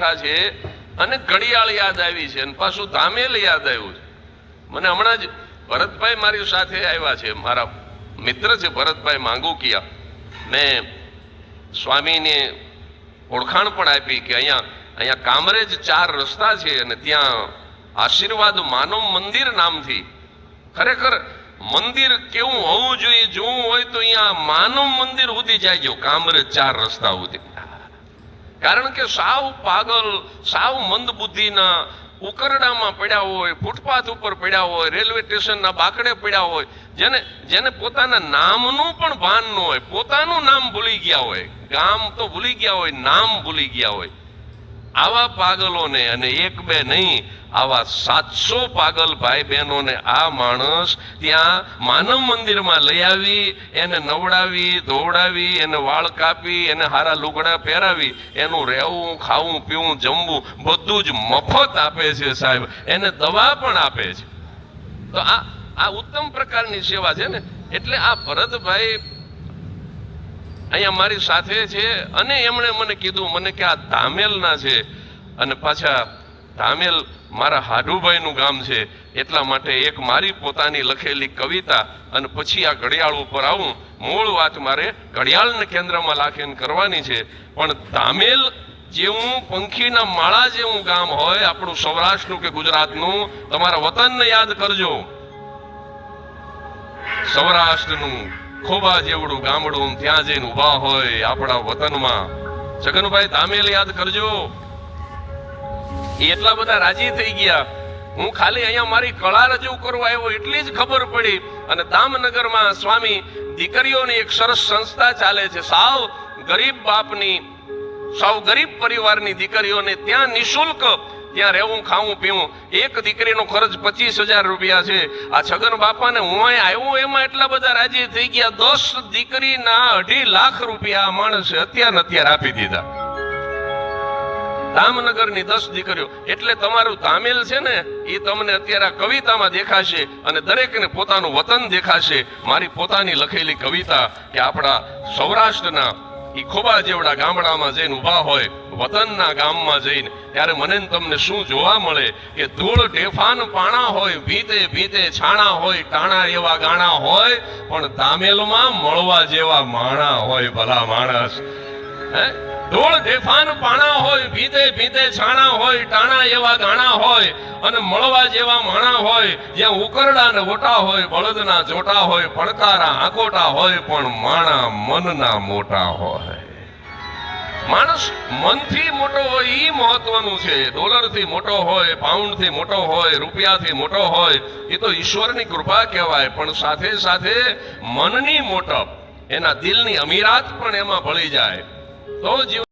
બેઠા છે અને ઘડિયાળ યાદ આવી છે અને પાછું ધામેલ યાદ આવ્યું છે. મને હમણાં જ ભરતભાઈ મારી સાથે આવ્યા છે, મારા મિત્ર છે ભરતભાઈ માંગુકિયા. મેં સ્વામીને ઓળખાણ પણ આપી કે અહીંયા કામરેજ 4 રસ્તા છે અને ત્યાં આશીર્વાદ માનવ મંદિર નામથી, ખરેખર મંદિર કેવું હોવું જોઈએ જોવું હોય તો અહીંયા માનવ મંદિર સુધી જાય કામરેજ 4 રસ્તા સુધી. કારણ કે સાવ પાગલ, સાવ મંદ બુદ્ધિના ઉકરડામાં પડ્યા હોય, ફૂટપાથ ઉપર પડ્યા હોય, રેલવે સ્ટેશનના બાકડે પડ્યા હોય, જેને પોતાના નામનું પણ ભાન ન હોય, પોતાનું નામ ભૂલી ગયા હોય, ગામ તો ભૂલી ગયા હોય, નામ ભૂલી ગયા હોય, આવા પાગલોને, અને એક બે નહીં, આવા 700 પાગલ ભાઈ બહેનોને આ માણસ ત્યાં માનવ મંદિરમાં લઈ આવી, એને નવડાવી ધોવડાવી, એને વાળ કાપી, એને હારા લુગડા પહેરાવી, એનું રહેવું, ખાવું, પીવું, જમવું બધું જ મફત આપે છે સાહેબ. એને દવા પણ આપે છે. તો આ ઉત્તમ પ્રકારની સેવા છે ને. એટલે આ ભરતભાઈ અહીંયા મારી સાથે છે અને એમણે મને કીધું મને કે આ ધામેલના છે અને પાછા ધામેલ મારા હાડુભાઈનું ગામ છે, એટલા માટે એક મારી પોતાની લખેલી કવિતા અને પછી આ ઘડિયાળ ઉપર આવું. મૂળ વાત મારે ઘડિયાળને કેન્દ્રમાં રાખીને કરવાની છે, પણ ધામેલ જેવું પંખીના માળા જેવું ગામ હોય આપણું સૌરાષ્ટ્રનું કે ગુજરાતનું, તમારા વતનને યાદ કરજો. સૌરાષ્ટ્રનું ખોબા જેવડું ગામડું ત્યાં જઈને ઉભા હોય આપણા વતનમાં. છગનભાઈ ધામેલ યાદ કરજો. એટલા બધા રાજી થઈ ગયા. હું ખાલી અહીંયા મારી કળા રજૂ કરવા આવ્યો એટલી જ ખબર પડી. અને દામનગરમાં સ્વામી દીકરીઓની એક સરસ સંસ્થા ચાલે છે, સાવ ગરીબ બાપની, સાવ ગરીબ પરિવારની દીકરીઓને ત્યાં નિઃશુલ્ક ત્યાં રહેવું, ખાવું, પીવું. એક દીકરીનો ખર્ચ 25,000 રૂપિયા છે. આ છગન બાપાને હું આવ્યો એમાં એટલા બધા રાજી થઈ ગયા. 10 દીકરીના 2.5 લાખ રૂપિયા આ માણસે અત્યારે આપી દીધા. દામનગરની 10 દીકરીઓ. એટલે તમારું ધામેલ છે ને એ તમને અત્યારે આ કવિતામાં દેખાશે અને દરેકને પોતાનું વતન દેખાશે. મારી પોતાની લખેલી કવિતા કે આપણા સૌરાષ્ટ્રના એ ખોબા જેવડા ગામડામાં જઈને ઉભા હોય, વતનના ગામમાં જઈને, ત્યારે મને તમને શું જોવા મળે કે ધૂળ ઢેફાન પાણા હોય, ભીતે ભીતે છાણા હોય, ટાણા એવા ગાણા હોય, પણ ધામેલમાં મળવા જેવા માણા હોય. ભલા માણસ, હે, ધૂળ ઢેફાન પાણા હોય, ભીતે ભીતે છાણા હોય, ટાણા એવા ગાણા હોય અને મળવા જેવા માણા હોય. જ્યાં ઉકરડા ને ઓટા હોય, બળદના જોટા હોય, પડકારા આકોટા હોય, પણ માણા મનના મોટા હોય. માણસ મનથી મોટો હોય એ મહત્વનું છે. ડોલરથી મોટો હોય, પાઉન્ડથી મોટો હોય, રૂપિયાથી મોટો હોય, એ તો ઈશ્વરની કૃપા કહેવાય. પણ સાથે સાથે મનની મોટપ, એના દિલની અમીરાત પણ એમાં ભળી જાય તો જીવ